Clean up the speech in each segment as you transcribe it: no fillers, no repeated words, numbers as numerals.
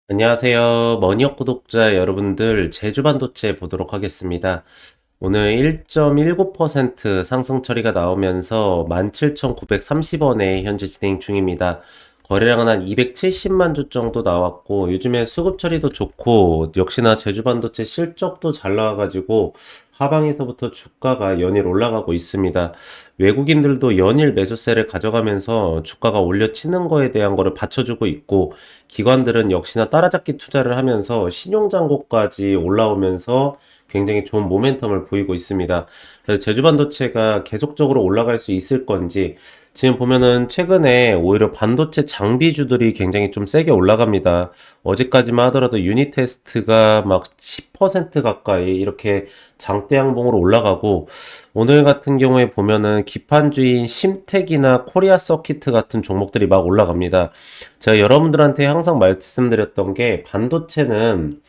안녕하세요. 머니업 구독자 여러분들, 제주 반도체 보도록 하겠습니다. 오늘 1.19% 상승 처리가 나오면서 17,930원에 현재 진행 중입니다. 거래량은 한 270만 주 정도 나왔고, 요즘에 수급 처리도 좋고, 역시나 제주 반도체 실적도 잘 나와가지고, 하방에서부터 주가가 연일 올라가고 있습니다. 외국인들도 연일 매수세를 가져가면서 주가가 올려치는 거에 대한 거를 받쳐주고 있고, 기관들은 역시나 따라잡기 투자를 하면서 신용잔고까지 올라오면서 굉장히 좋은 모멘텀을 보이고 있습니다. 그래서 제주반도체가 계속적으로 올라갈 수 있을 건지, 지금 보면은 최근에 오히려 반도체 장비주들이 굉장히 좀 세게 올라갑니다. 어제까지만 하더라도 유닛 테스트가 막 10% 가까이 이렇게 장대 양봉으로 올라가고, 오늘 같은 경우에 보면은 기판주인 심텍이나 코리아 서키트 같은 종목들이 막 올라갑니다. 제가 여러분들한테 항상 말씀드렸던 게 반도체는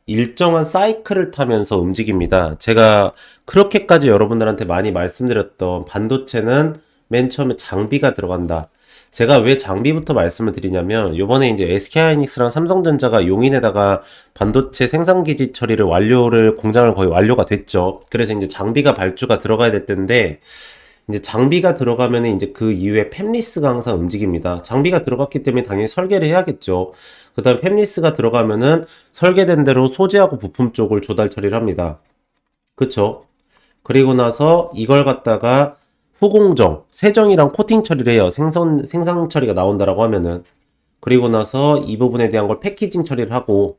일정한 사이클을 타면서 움직입니다. 제가 그렇게까지 여러분들한테 많이 말씀드렸던 반도체는 맨 처음에 장비가 들어간다. 제가 왜 장비부터 말씀을 드리냐면 요번에 이제 SK하이닉스랑 삼성전자가 용인에다가 반도체 생산기지 처리를 공장을 거의 완료가 됐죠. 그래서 이제 장비가 발주가 들어가야 될 텐데 이제 장비가 들어가면 이제 그 이후에 팹리스가 항상 움직입니다. 장비가 들어갔기 때문에 당연히 설계를 해야겠죠. 그 다음 팹리스가 들어가면은 설계된 대로 소재하고 부품 쪽을 조달 처리를 합니다. 그쵸? 그리고 나서 이걸 갖다가 후공정, 세정이랑 코팅 처리를 해요. 생산 처리가 나온다라고 하면은. 그리고 나서 이 부분에 대한 걸 패키징 처리를 하고,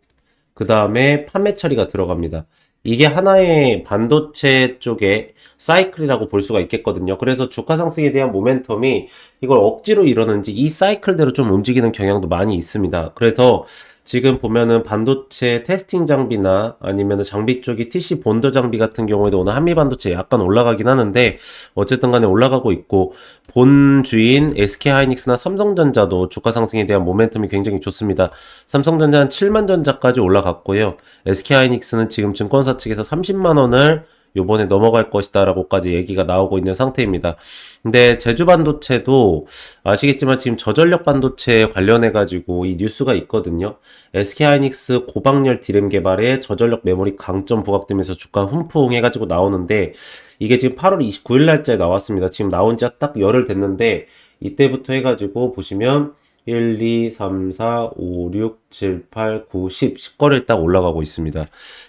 그 다음에 판매 처리가 들어갑니다. 이게 하나의 반도체 쪽의 사이클이라고 볼 수가 있겠거든요. 그래서 주가 상승에 대한 모멘텀이 이걸 억지로 이러는지 이 사이클대로 좀 움직이는 경향도 많이 있습니다. 그래서 지금 보면은 반도체 테스팅 장비나 아니면 장비 쪽이 TC 본더 장비 같은 경우에도 오늘 한미 반도체 약간 올라가긴 하는데 어쨌든 간에 올라가고 있고 본주인 SK하이닉스나 삼성전자도 주가 상승에 대한 모멘텀이 굉장히 좋습니다. 삼성전자는 7만 전자까지 올라갔고요. SK하이닉스는 지금 증권사 측에서 30만 원을 요번에 넘어갈 것이다 라고까지 얘기가 나오고 있는 상태입니다. 근데 제주 반도체도 아시겠지만 지금 저전력 반도체 관련해 가지고 이 뉴스가 있거든요. SK하이닉스 고박열 디램 개발에 저전력 메모리 강점 부각되면서 주가 훈풍 해가지고 나오는데 이게 지금 8월 29일 날짜에 나왔습니다. 지금 나온 지 딱 열흘 됐는데 이때부터 해가지고 보시면 1, 2, 3, 4, 5, 6, 7, 8, 9, 10거래일 딱 올라가고 있습니다.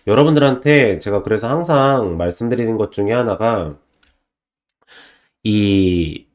여러분들한테 제가 그래서 항상 말씀드리는 것 중에 하나가 이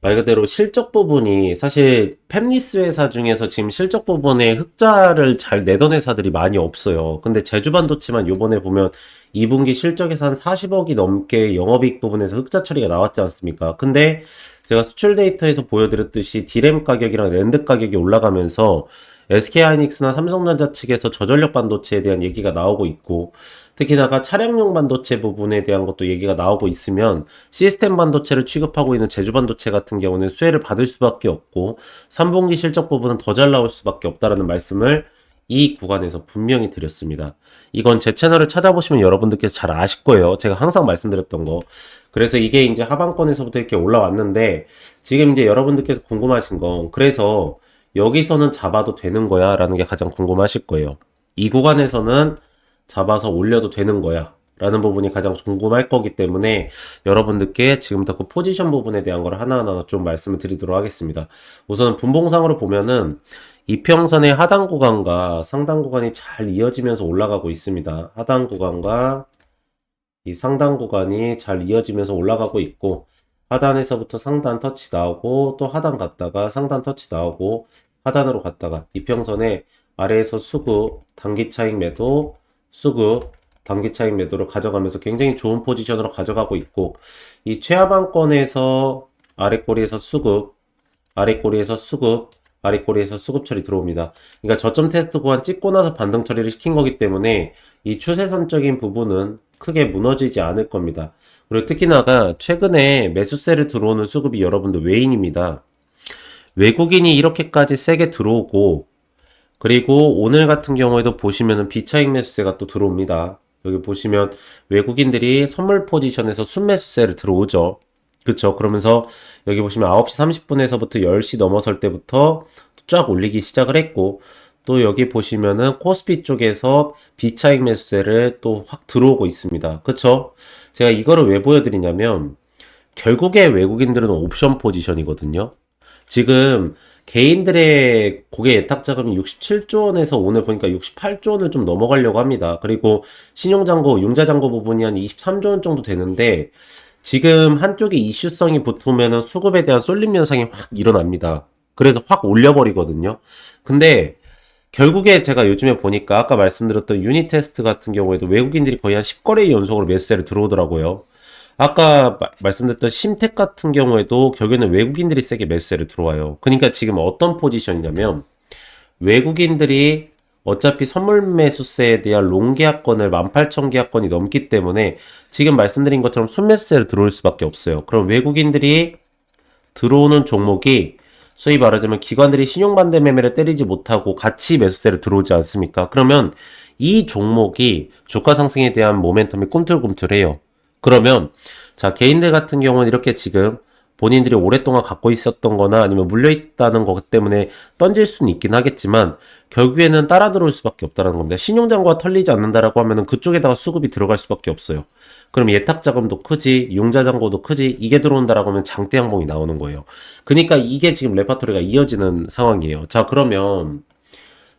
말 그대로 실적 부분이 사실 팹리스 회사 중에서 지금 실적 부분에 흑자를 잘 내던 회사들이 많이 없어요. 근데 제주반도체만 요번에 보면 2분기 실적에서 한 40억이 넘게 영업이익 부분에서 흑자 처리가 나왔지 않습니까? 근데 제가 수출 데이터에서 보여드렸듯이 디램 가격이랑 랜드 가격이 올라가면서 SK하이닉스나 삼성전자 측에서 저전력 반도체에 대한 얘기가 나오고 있고 특히나가 차량용 반도체 부분에 대한 것도 얘기가 나오고 있으면 시스템 반도체를 취급하고 있는 제주 반도체 같은 경우는 수혜를 받을 수밖에 없고 3분기 실적 부분은 더 잘 나올 수밖에 없다라는 말씀을 이 구간에서 분명히 드렸습니다. 이건 제 채널을 찾아보시면 여러분들께서 잘 아실 거예요. 제가 항상 말씀드렸던 거. 그래서 이게 이제 하반권에서부터 이렇게 올라왔는데 지금 이제 여러분들께서 궁금하신 건 그래서 여기서는 잡아도 되는 거야 라는 게 가장 궁금하실 거예요. 이 구간에서는 잡아서 올려도 되는 거야 라는 부분이 가장 궁금할 거기 때문에 여러분들께 지금부터 그 포지션 부분에 대한 걸 하나하나 좀 말씀을 드리도록 하겠습니다. 우선 분봉상으로 보면은 이평선의 하단 구간과 상단 구간이 잘 이어지면서 올라가고 있습니다. 하단 구간과 이 상단 구간이 잘 이어지면서 올라가고 있고 하단에서부터 상단 터치 나오고 또 하단 갔다가 상단 터치 나오고 하단으로 갔다가 이평선의 아래에서 수급 단기 차익 매도 수급 단기 차익 매도를 가져가면서 굉장히 좋은 포지션으로 가져가고 있고 이 최하반권에서 아래꼬리에서 수급 아래꼬리에서 수급 아래꼬리에서 수급 처리 들어옵니다. 그러니까 저점 테스트 구간 찍고 나서 반등 처리를 시킨 거기 때문에 이 추세선적인 부분은 크게 무너지지 않을 겁니다. 그리고 특히나가 최근에 매수세를 들어오는 수급이 여러분들 외인입니다. 외국인이 이렇게까지 세게 들어오고 그리고 오늘 같은 경우에도 보시면은 비차익 매수세가 또 들어옵니다. 여기 보시면 외국인들이 선물 포지션에서 순매수세를 들어오죠. 그쵸? 그러면서 여기 보시면 9시 30분에서부터 10시 넘어설 때부터 쫙 올리기 시작을 했고 또 여기 보시면은 코스피 쪽에서 비차익 매수세를 또 확 들어오고 있습니다. 그쵸? 제가 이거를 왜 보여드리냐면 결국에 외국인들은 옵션 포지션이거든요. 지금 개인들의 고객 예탁 자금이 67조 원에서 오늘 보니까 68조 원을 좀 넘어가려고 합니다. 그리고 신용잔고, 융자잔고 부분이 한 23조 원 정도 되는데 지금 한쪽에 이슈성이 붙으면 수급에 대한 쏠림 현상이 확 일어납니다. 그래서 확 올려버리거든요. 근데 결국에 제가 요즘에 보니까 아까 말씀드렸던 유니 테스트 같은 경우에도 외국인들이 거의 한 10거래 연속으로 매수세를 들어오더라고요. 아까 말씀드렸던 심택 같은 경우에도 결국에는 외국인들이 세게 매수세를 들어와요. 그러니까 지금 어떤 포지션이냐면 외국인들이 어차피 선물 매수세에 대한 롱 계약권을 18,000 계약권이 넘기 때문에 지금 말씀드린 것처럼 순매수세를 들어올 수밖에 없어요. 그럼 외국인들이 들어오는 종목이 소위 말하자면 기관들이 신용반대 매매를 때리지 못하고 같이 매수세를 들어오지 않습니까? 그러면 이 종목이 주가 상승에 대한 모멘텀이 꿈틀꿈틀해요. 그러면 자, 개인들 같은 경우는 이렇게 지금 본인들이 오랫동안 갖고 있었던 거나 아니면 물려있다는 것 때문에 던질 수는 있긴 하겠지만 결국에는 따라 들어올 수밖에 없다는 겁니다. 신용잔고가 털리지 않는다라고 하면은 그쪽에다가 수급이 들어갈 수밖에 없어요. 그럼 예탁자금도 크지, 융자잔고도 크지, 이게 들어온다라고 하면 장대 양봉이 나오는 거예요. 그러니까 이게 지금 레파토리가 이어지는 상황이에요. 자, 그러면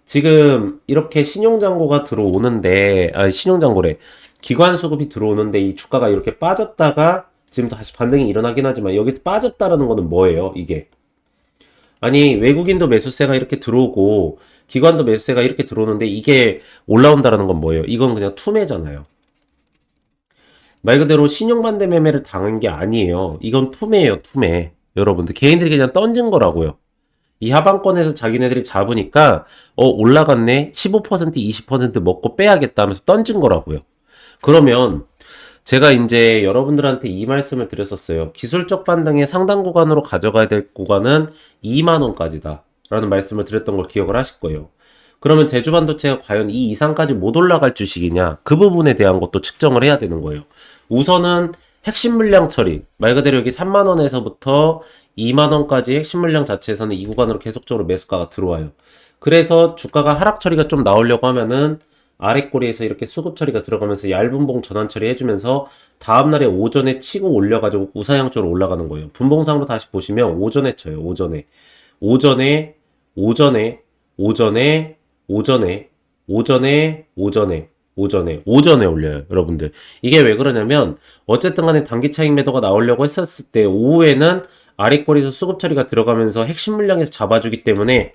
지금 이렇게 신용잔고가 들어오는데, 신용잔고래. 기관 수급이 들어오는데 이 주가가 이렇게 빠졌다가 지금 다시 반등이 일어나긴 하지만 여기서 빠졌다라는 거는 뭐예요, 이게? 아니, 외국인도 매수세가 이렇게 들어오고 기관도 매수세가 이렇게 들어오는데 이게 올라온다라는 건 뭐예요? 이건 그냥 투매잖아요. 말 그대로 신용반대 매매를 당한 게 아니에요. 이건 투매예요, 투매. 여러분들, 개인들이 그냥 던진 거라고요. 이 하방권에서 자기네들이 잡으니까 올라갔네, 15% 20% 먹고 빼야겠다 하면서 던진 거라고요. 그러면 제가 이제 여러분들한테 이 말씀을 드렸었어요. 기술적 반등의 상당 구간으로 가져가야 될 구간은 2만원까지다 라는 말씀을 드렸던 걸 기억을 하실 거예요. 그러면 제주반도체가 과연 이 이상까지 못 올라갈 주식이냐, 그 부분에 대한 것도 측정을 해야 되는 거예요. 우선은 핵심 물량 처리, 말 그대로 여기 3만원에서부터 2만원까지 핵심 물량 자체에서는 이 구간으로 계속적으로 매수가가 들어와요. 그래서 주가가 하락 처리가 좀 나오려고 하면은 아랫꼬리에서 이렇게 수급 처리가 들어가면서 얇은 봉 전환 처리 해주면서 다음날에 오전에 치고 올려가지고 우상향 쪽으로 올라가는 거예요. 분봉상으로 다시 보시면 오전에 쳐요. 오전에 오전에 오전에 오전에 오전에 오전에 오전에 오전에 올려요. 여러분들, 이게 왜 그러냐면 어쨌든 간에 단기 차익 매도가 나오려고 했었을 때 오후에는 아랫꼬리에서 수급 처리가 들어가면서 핵심 물량에서 잡아주기 때문에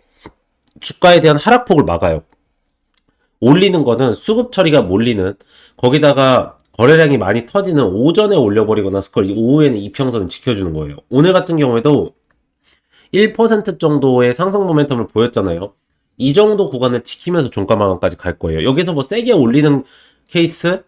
주가에 대한 하락폭을 막아요. 올리는 거는 수급 처리가 몰리는, 거기다가 거래량이 많이 터지는 오전에 올려버리거나 그걸 오후에는 이평선을 지켜주는 거예요. 오늘 같은 경우에도 1% 정도의 상승 모멘텀을 보였잖아요. 이 정도 구간을 지키면서 종가 마감까지 갈 거예요. 여기서 뭐 세게 올리는 케이스,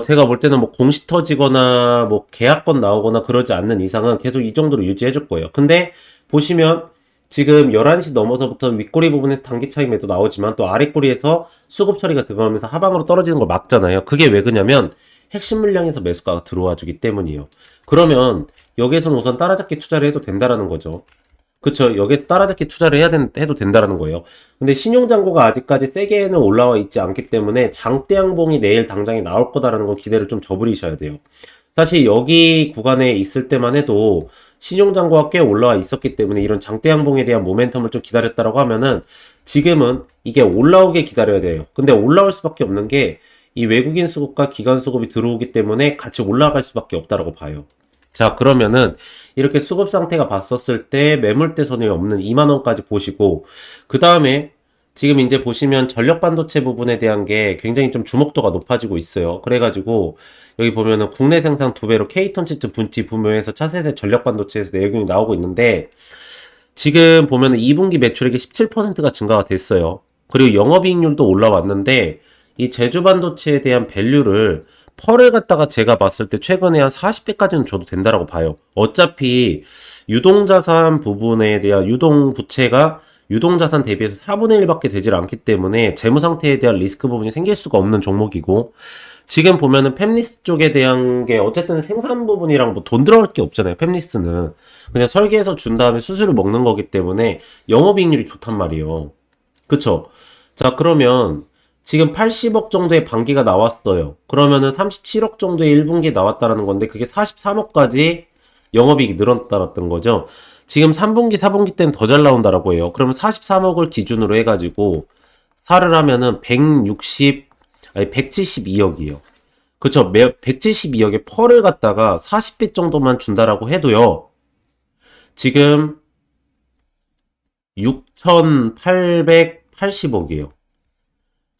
제가 볼 때는 뭐 공시 터지거나 뭐 계약권 나오거나 그러지 않는 이상은 계속 이 정도로 유지해 줄 거예요. 근데 보시면 지금 11시 넘어서부터 윗꼬리 부분에서 단기 차익 매도 나오지만 또 아랫꼬리에서 수급 처리가 들어가면서 하방으로 떨어지는 걸 막잖아요. 그게 왜 그러냐면 핵심 물량에서 매수가가 들어와 주기 때문이에요. 그러면 여기에서는 우선 따라잡기 투자를 해도 된다라는 거죠. 그쵸. 여기에 따라잡기 투자를 해도 된다라는 거예요. 근데 신용잔고가 아직까지 세게는 올라와 있지 않기 때문에 장대 양봉이 내일 당장에 나올 거다라는 건 기대를 좀 저버리셔야 돼요. 사실 여기 구간에 있을 때만 해도 신용잔고가 꽤 올라와 있었기 때문에 이런 장대 양봉에 대한 모멘텀을 좀 기다렸다라고 하면은 지금은 이게 올라오게 기다려야 돼요. 근데 올라올 수밖에 없는 게 이 외국인 수급과 기관 수급이 들어오기 때문에 같이 올라갈 수밖에 없다라고 봐요. 자, 그러면은 이렇게 수급 상태가 봤었을 때 매물대 선이 없는 2만원까지 보시고, 그 다음에 지금 이제 보시면 전력 반도체 부분에 대한 게 굉장히 좀 주목도가 높아지고 있어요. 그래가지고 여기 보면은 국내 생산 2배로 K톤치트 분지 부문에서 차세대 전력 반도체에서 내용이 나오고 있는데, 지금 보면은 2분기 매출액이 17%가 증가가 됐어요. 그리고 영업이익률도 올라왔는데 이 제주 반도체에 대한 밸류를 펄을 갖다가 제가 봤을 때 최근에 한 40배까지는 줘도 된다라고 봐요. 어차피 유동자산 부분에 대한 유동부채가 유동자산 대비해서 4분의 1밖에 되질 않기 때문에 재무상태에 대한 리스크 부분이 생길 수가 없는 종목이고, 지금 보면은 팹리스 쪽에 대한 게 어쨌든 생산 부분이랑 뭐 돈 들어갈 게 없잖아요. 팹리스는 그냥 설계해서 준 다음에 수수료 먹는 거기 때문에 영업이익률이 좋단 말이에요. 그쵸? 자, 그러면 지금 80억 정도의 반기가 나왔어요. 그러면은 37억 정도의 1분기 나왔다라는 건데 그게 43억까지 영업이익이 늘었다는 거죠. 지금 3분기, 4분기 때는 더 잘 나온다라고 해요. 그러면 43억을 기준으로 해가지고 살을 하면은 172억이에요. 그쵸? 172억의 펄을 갖다가 40배 정도만 준다라고 해도요. 지금 6,880억이에요.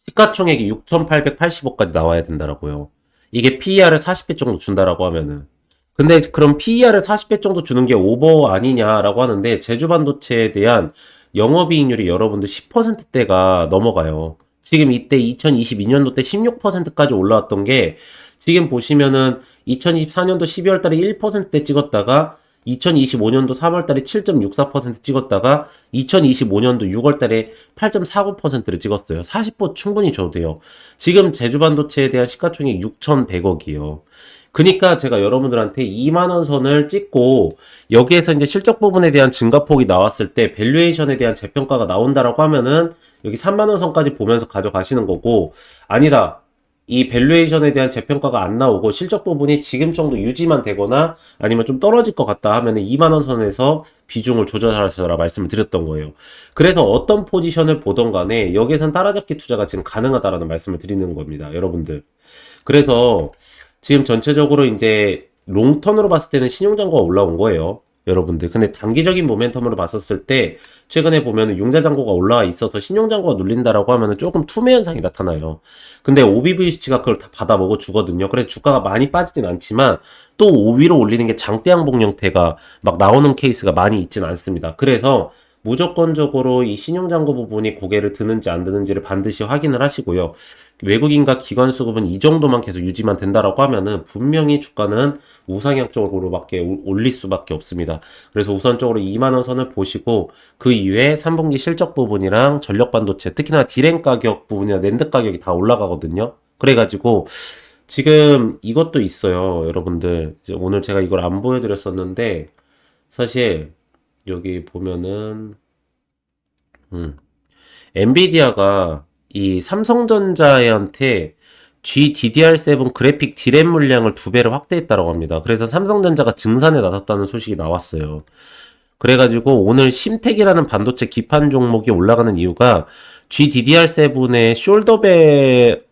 시가총액이 6,880억까지 나와야 된다라고요. 이게 PER을 40배 정도 준다라고 하면은. 근데 그럼 PER을 40배 정도 주는 게 오버 아니냐라고 하는데 제주반도체에 대한 영업이익률이 여러분들 10%대가 넘어가요. 지금 이때 2022년도 때 16%까지 올라왔던 게 지금 보시면은 2024년도 12월 달에 1%대 찍었다가 2025년도 3월 달에 7.64% 찍었다가 2025년도 6월 달에 8.49%를 찍었어요. 40% 충분히 줘도 돼요. 지금 제주반도체에 대한 시가총액 6,100억이에요. 그니까 제가 여러분들한테 2만원 선을 찍고 여기에서 이제 실적 부분에 대한 증가폭이 나왔을 때 밸류에이션에 대한 재평가가 나온다라고 하면은 여기 3만원 선까지 보면서 가져가시는 거고 아니다. 이 밸류에이션에 대한 재평가가 안 나오고 실적 부분이 지금 정도 유지만 되거나 아니면 좀 떨어질 것 같다 하면은 2만원 선에서 비중을 조절하셔라 말씀을 드렸던 거예요. 그래서 어떤 포지션을 보던 간에 여기에선 따라잡기 투자가 지금 가능하다라는 말씀을 드리는 겁니다. 여러분들. 그래서 지금 전체적으로 이제 롱턴으로 봤을 때는 신용장고가 올라온 거예요. 여러분들. 근데 단기적인 모멘텀으로 봤었을 때 최근에 보면은 융자장고가 올라와 있어서 신용장고가 눌린다라고 하면은 조금 투매 현상이 나타나요. 근데 OBV 수치가 그걸 다 받아먹어 주거든요. 그래서 주가가 많이 빠지진 않지만 또 5위로 올리는 게 장대 항복 형태가 막 나오는 케이스가 많이 있진 않습니다. 그래서 무조건적으로 이 신용장고 부분이 고개를 드는지 안 드는지를 반드시 확인을 하시고요. 외국인과 기관 수급은 이 정도만 계속 유지만 된다라고 하면은 분명히 주가는 우상향 쪽으로밖에 올릴 수밖에 없습니다. 그래서 우선적으로 2만원 선을 보시고 그 이외에 3분기 실적 부분이랑 전력 반도체 특히나 디램 가격 부분이나 낸드 가격이 다 올라가거든요. 그래가지고 지금 이것도 있어요. 여러분들 이제 오늘 제가 이걸 안 보여드렸었는데 사실 여기 보면은 엔비디아가 이 삼성전자한테 GDDR7 그래픽 디램 물량을 2배를 확대했다고 합니다. 그래서 삼성전자가 증산에 나섰다는 소식이 나왔어요. 그래가지고 오늘 심텍이라는 반도체 기판 종목이 올라가는 이유가 GDDR7의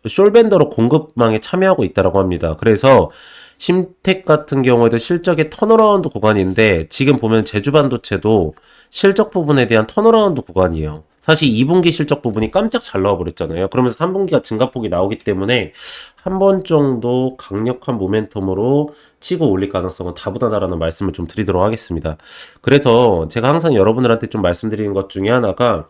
숄벤더로 공급망에 참여하고 있다고 합니다. 그래서 심텍 같은 경우에도 실적의 턴어라운드 구간인데 지금 보면 제주반도체도 실적 부분에 대한 턴어라운드 구간이에요. 사실 2분기 실적 부분이 깜짝 잘 나와버렸잖아요. 그러면서 3분기가 증가폭이 나오기 때문에 한 번 정도 강력한 모멘텀으로 치고 올릴 가능성은 다분하다라는 말씀을 좀 드리도록 하겠습니다. 그래서 제가 항상 여러분들한테 좀 말씀드리는 것 중에 하나가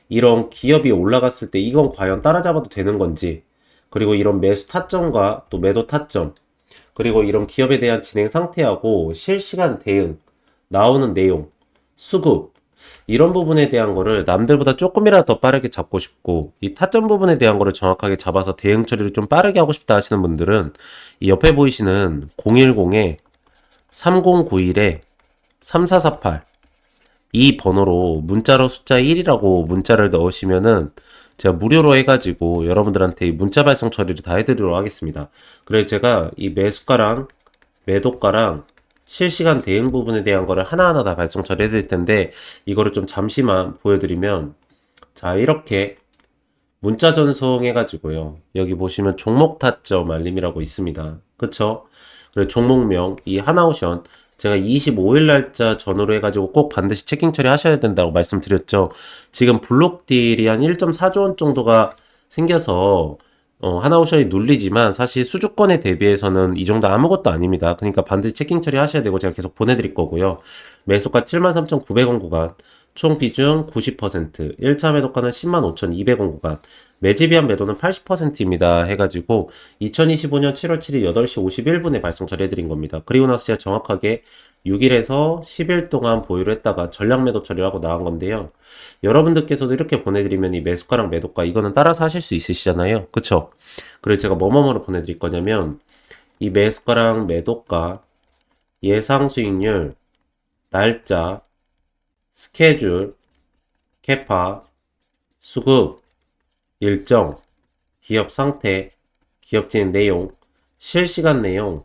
이런 기업이 올라갔을 때 이건 과연 따라잡아도 되는 건지 그리고 이런 매수 타점과 또 매도 타점 그리고 이런 기업에 대한 진행 상태하고 실시간 대응, 나오는 내용, 수급, 이런 부분에 대한 거를 남들보다 조금이라도 더 빠르게 잡고 싶고, 이 타점 부분에 대한 거를 정확하게 잡아서 대응 처리를 좀 빠르게 하고 싶다 하시는 분들은, 이 옆에 보이시는 010에 3091에 3448, 이 번호로 문자로 숫자 1이라고 문자를 넣으시면은 제가 무료로 해가지고 여러분들한테 이 문자 발송 처리를 다 해드리도록 하겠습니다. 그래서 제가 이 매수가랑 매도가랑 실시간 대응 부분에 대한 거를 하나하나 다 발송 처리해 드릴 텐데 이거를 좀 잠시만 보여드리면 자 이렇게 문자 전송해 가지고요 여기 보시면 종목 타점 알림이라고 있습니다. 그쵸? 그리고 종목명 이 하나오션 제가 25일 날짜 전후로 해가지고 꼭 반드시 체킹 처리하셔야 된다고 말씀드렸죠. 지금 블록 딜이 한 1.4조 원 정도가 생겨서 하나오션이 눌리지만 사실 수주권에 대비해서는 이 정도 아무것도 아닙니다. 그러니까 반드시 체킹 처리하셔야 되고 제가 계속 보내드릴 거고요. 매수가 73,900원 구간, 총 비중 90%, 1차 매도가는 105,200원 구간, 매집이한 매도는 80%입니다. 해가지고 2025년 7월 7일 8시 51분에 발송 처리해드린 겁니다. 그리고 나서 제가 정확하게 6일에서 10일 동안 보유를 했다가 전량 매도 처리를 하고 나간 건데요. 여러분들께서도 이렇게 보내드리면 이 매수가랑 매도가 이거는 따라서 하실 수 있으시잖아요. 그쵸? 그래서 제가 뭐뭐뭐로 보내드릴 거냐면 이 매수가랑 매도가 예상 수익률, 날짜, 스케줄, 캐파, 수급, 일정, 기업 상태, 기업 진행 내용, 실시간 내용,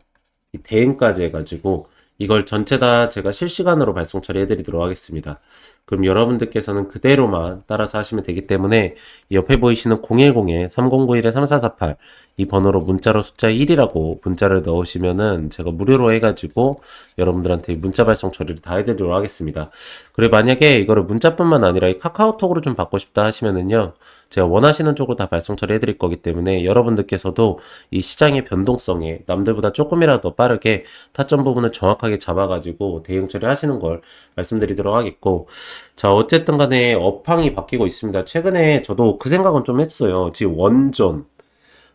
이 대응까지 해가지고 이걸 전체 다 제가 실시간으로 발송 처리해드리도록 하겠습니다. 그럼 여러분들께서는 그대로만 따라서 하시면 되기 때문에 옆에 보이시는 010-3091-3448 이 번호로 문자로 숫자 1이라고 문자를 넣으시면은 제가 무료로 해가지고 여러분들한테 문자 발송 처리를 다 해드리도록 하겠습니다. 그리고 만약에 이거를 문자뿐만 아니라 이 카카오톡으로 좀 받고 싶다 하시면은요, 제가 원하시는 쪽으로 다 발송 처리해드릴 거기 때문에 여러분들께서도 이 시장의 변동성에 남들보다 조금이라도 더 빠르게 타점 부분을 정확하게 잡아가지고 대응 처리하시는 걸 말씀드리도록 하겠고, 자, 어쨌든 간에 업황이 바뀌고 있습니다. 최근에 저도 그 생각은 좀 했어요. 지금 원전,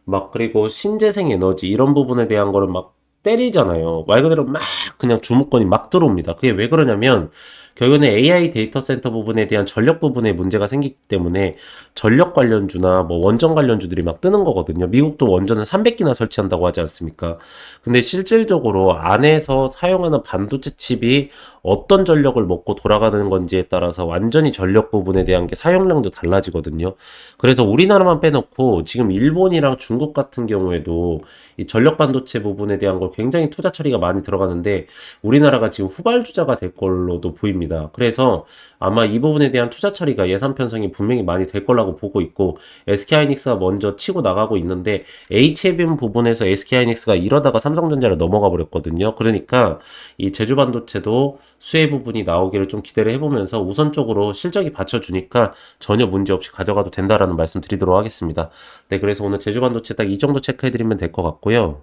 막 그리고 신재생 에너지 이런 부분에 대한 거를 막 때리잖아요. 말 그대로 막 그냥 주무권이 막 들어옵니다. 그게 왜 그러냐면 결국에는 AI 데이터 센터 부분에 대한 전력 부분에 문제가 생기기 때문에 전력 관련주나 뭐 원전 관련주들이 막 뜨는 거거든요. 미국도 원전을 300기나 설치한다고 하지 않습니까? 근데 실질적으로 안에서 사용하는 반도체 칩이 어떤 전력을 먹고 돌아가는 건지에 따라서 완전히 전력 부분에 대한 게 사용량도 달라지거든요. 그래서 우리나라만 빼놓고 지금 일본이랑 중국 같은 경우에도 이 전력 반도체 부분에 대한 걸 굉장히 투자 처리가 많이 들어가는데 우리나라가 지금 후발주자가 될 걸로도 보입니다. 그래서 아마 이 부분에 대한 투자 처리가 예산 편성이 분명히 많이 될 거라고 보고 있고 SK하이닉스가 먼저 치고 나가고 있는데 HBM 부분에서 SK하이닉스가 이러다가 삼성전자를 넘어가 버렸거든요. 그러니까 이 제주 반도체도 수혜 부분이 나오기를 좀 기대를 해보면서 우선적으로 실적이 받쳐주니까 전혀 문제 없이 가져가도 된다라는 말씀 드리도록 하겠습니다. 네, 그래서 오늘 제주 반도체 딱 이 정도 체크해드리면 될 것 같고요.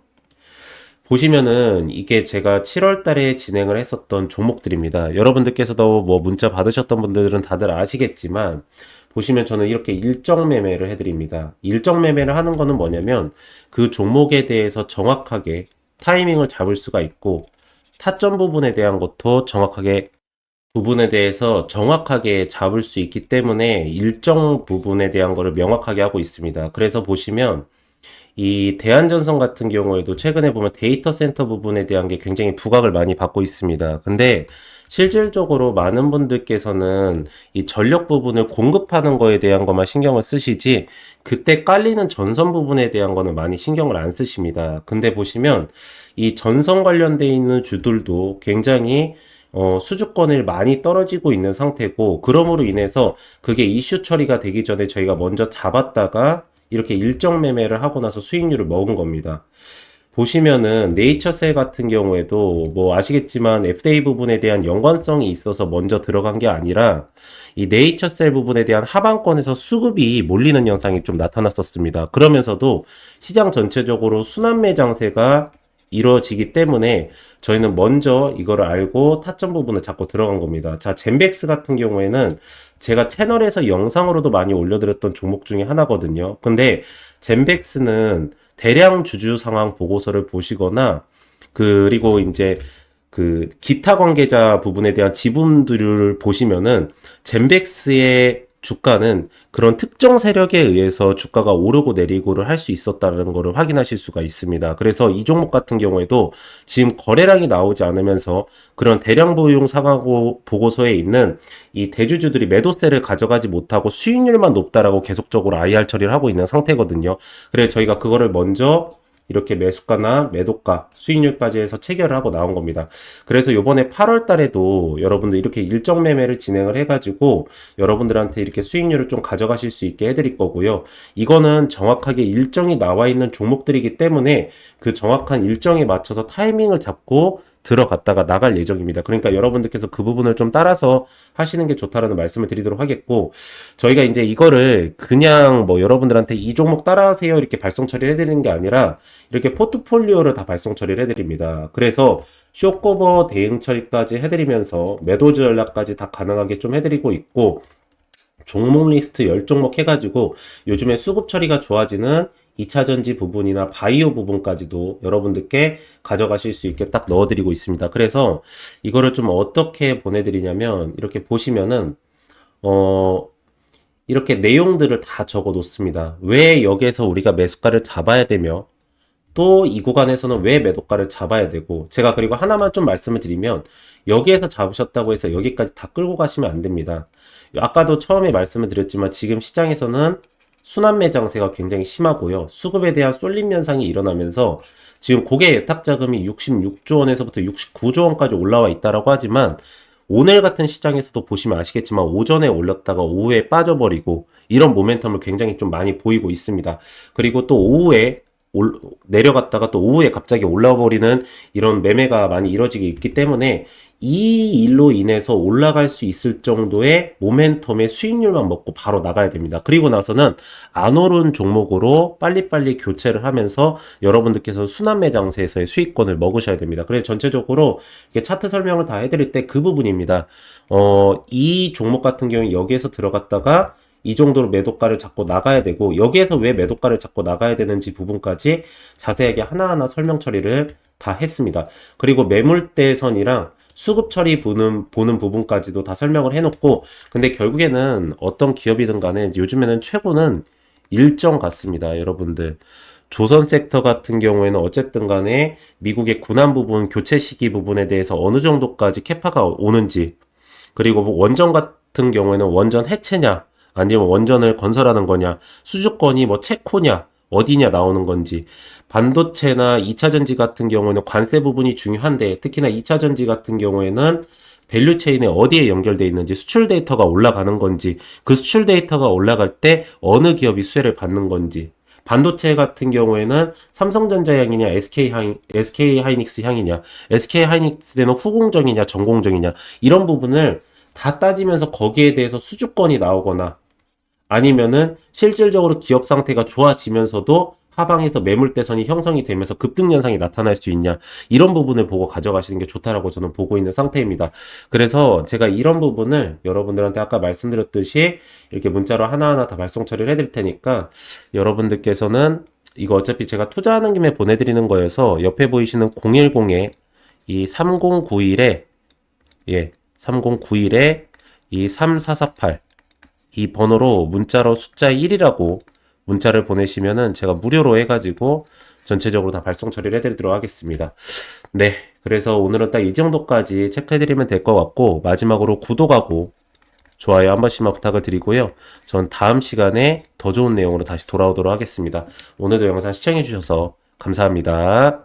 보시면은 이게 제가 7월 달에 진행을 했었던 종목들입니다. 여러분들께서도 뭐 문자 받으셨던 분들은 다들 아시겠지만 보시면 저는 이렇게 일정 매매를 해드립니다. 일정 매매를 하는 거는 뭐냐면 그 종목에 대해서 정확하게 타이밍을 잡을 수가 있고 타점 부분에 대한 것도 정확하게 부분에 대해서 정확하게 잡을 수 있기 때문에 일정 부분에 대한 거를 명확하게 하고 있습니다. 그래서 보시면 이 대한전선 같은 경우에도 최근에 보면 데이터 센터 부분에 대한 게 굉장히 부각을 많이 받고 있습니다. 근데 실질적으로 많은 분들께서는 이 전력 부분을 공급하는 거에 대한 것만 신경을 쓰시지 그때 깔리는 전선 부분에 대한 거는 많이 신경을 안 쓰십니다. 근데 보시면 이 전선 관련돼 있는 주들도 굉장히 수주권을 많이 떨어지고 있는 상태고 그러므로 인해서 그게 이슈 처리가 되기 전에 저희가 먼저 잡았다가 이렇게 일정 매매를 하고 나서 수익률을 먹은 겁니다. 보시면은 네이처셀 같은 경우에도 뭐 아시겠지만 FDA 부분에 대한 연관성이 있어서 먼저 들어간 게 아니라 이 네이처셀 부분에 대한 하방권에서 수급이 몰리는 현상이 좀 나타났었습니다. 그러면서도 시장 전체적으로 순환 매장세가 이루어지기 때문에 저희는 먼저 이거를 알고 타점 부분을 잡고 들어간 겁니다. 자, 젠백스 같은 경우에는 제가 채널에서 영상으로도 많이 올려드렸던 종목 중에 하나거든요. 근데 젠백스는 대량 주주 상황 보고서를 보시거나 그리고 이제 그 기타 관계자 부분에 대한 지분들을 보시면은 젠백스의 주가는 그런 특정 세력에 의해서 주가가 오르고 내리고를 할 수 있었다는 것을 확인하실 수가 있습니다. 그래서 이 종목 같은 경우에도 지금 거래량이 나오지 않으면서 그런 대량 보유용 상황 보고서에 있는 이 대주주들이 매도세를 가져가지 못하고 수익률만 높다라고 계속적으로 IR 처리를 하고 있는 상태거든요. 그래서 저희가 그거를 먼저 이렇게 매수가나 매도가, 수익률까지 해서 체결을 하고 나온 겁니다. 그래서 요번에 8월 달에도 여러분들 이렇게 일정 매매를 진행을 해가지고 여러분들한테 이렇게 수익률을 좀 가져가실 수 있게 해드릴 거고요. 이거는 정확하게 일정이 나와 있는 종목들이기 때문에 그 정확한 일정에 맞춰서 타이밍을 잡고 들어갔다가 나갈 예정입니다. 그러니까 여러분들께서 그 부분을 좀 따라서 하시는 게 좋다라는 말씀을 드리도록 하겠고, 저희가 이제 이거를 그냥 뭐 여러분들한테 이 종목 따라하세요 이렇게 발송 처리를 해드리는 게 아니라 이렇게 포트폴리오를 다 발송 처리를 해드립니다. 그래서 쇼커버 대응 처리까지 해드리면서 매도 전략까지 다 가능하게 좀 해드리고 있고, 종목 리스트 10종목 해가지고 요즘에 수급 처리가 좋아지는 2차전지 부분이나 바이오 부분까지도 여러분들께 가져가실 수 있게 딱 넣어드리고 있습니다. 그래서 이거를 좀 어떻게 보내드리냐면 이렇게 보시면은 이렇게 내용들을 다 적어 놓습니다. 왜 여기에서 우리가 매수가를 잡아야 되며 또 이 구간에서는 왜 매도가를 잡아야 되고, 제가 그리고 하나만 좀 말씀을 드리면, 여기에서 잡으셨다고 해서 여기까지 다 끌고 가시면 안 됩니다. 아까도 처음에 말씀을 드렸지만 지금 시장에서는 순환 매장세가 굉장히 심하고요. 수급에 대한 쏠림 현상이 일어나면서 지금 고객 예탁 자금이 66조 원에서부터 69조 원까지 올라와 있다라고 하지만, 오늘 같은 시장에서도 보시면 아시겠지만 오전에 올렸다가 오후에 빠져버리고 이런 모멘텀을 굉장히 좀 많이 보이고 있습니다. 그리고 또 오후에 내려갔다가 또 오후에 갑자기 올라와 버리는 이런 매매가 많이 이루어지기 있기 때문에 이 일로 인해서 올라갈 수 있을 정도의 모멘텀의 수익률만 먹고 바로 나가야 됩니다. 그리고 나서는 안 오른 종목으로 빨리빨리 교체를 하면서 여러분들께서 순환 매장세에서의 수익권을 먹으셔야 됩니다. 그래서 전체적으로 이렇게 차트 설명을 다 해드릴 때 그 부분입니다. 이 종목 같은 경우에 여기에서 들어갔다가 이 정도로 매도가를 잡고 나가야 되고, 여기에서 왜 매도가를 잡고 나가야 되는지 부분까지 자세하게 하나하나 설명 처리를 다 했습니다. 그리고 매물대선이랑 수급 처리 보는 부분까지도 다 설명을 해놓고, 근데 결국에는 어떤 기업이든 간에 요즘에는 최고는 일정 같습니다. 여러분들. 조선 섹터 같은 경우에는 어쨌든 간에 미국의 군안 부분, 교체 시기 부분에 대해서 어느 정도까지 캐파가 오는지, 그리고 뭐 원전 같은 경우에는 원전 해체냐, 아니면 원전을 건설하는 거냐, 수주권이 뭐 체코냐, 어디냐 나오는 건지, 반도체나 2차전지 같은 경우에는 관세 부분이 중요한데, 특히나 2차전지 같은 경우에는 밸류체인에 어디에 연결되어 있는지, 수출 데이터가 올라가는 건지, 그 수출 데이터가 올라갈 때 어느 기업이 수혜를 받는 건지, 반도체 같은 경우에는 삼성전자 향이냐, SK 하이닉스 향이냐, SK 하이닉스는 후공정이냐, 전공정이냐, 이런 부분을 다 따지면서 거기에 대해서 수주권이 나오거나, 아니면은 실질적으로 기업 상태가 좋아지면서도 하방에서 매물대선이 형성이 되면서 급등 현상이 나타날 수 있냐, 이런 부분을 보고 가져가시는 게 좋다라고 저는 보고 있는 상태입니다. 그래서 제가 이런 부분을 여러분들한테 아까 말씀드렸듯이 이렇게 문자로 하나하나 다 발송 처리를 해드릴 테니까, 여러분들께서는 이거 어차피 제가 투자하는 김에 보내드리는 거여서 옆에 보이시는 010에 이 3091에 3091에 이 3448 이 번호로 문자로 숫자 1이라고 문자를 보내시면은 제가 무료로 해가지고 전체적으로 다 발송 처리를 해드리도록 하겠습니다. 네. 그래서 오늘은 딱 이 정도까지 체크해드리면 될 것 같고, 마지막으로 구독하고 좋아요 한 번씩만 부탁을 드리고요. 전 다음 시간에 더 좋은 내용으로 다시 돌아오도록 하겠습니다. 오늘도 영상 시청해주셔서 감사합니다.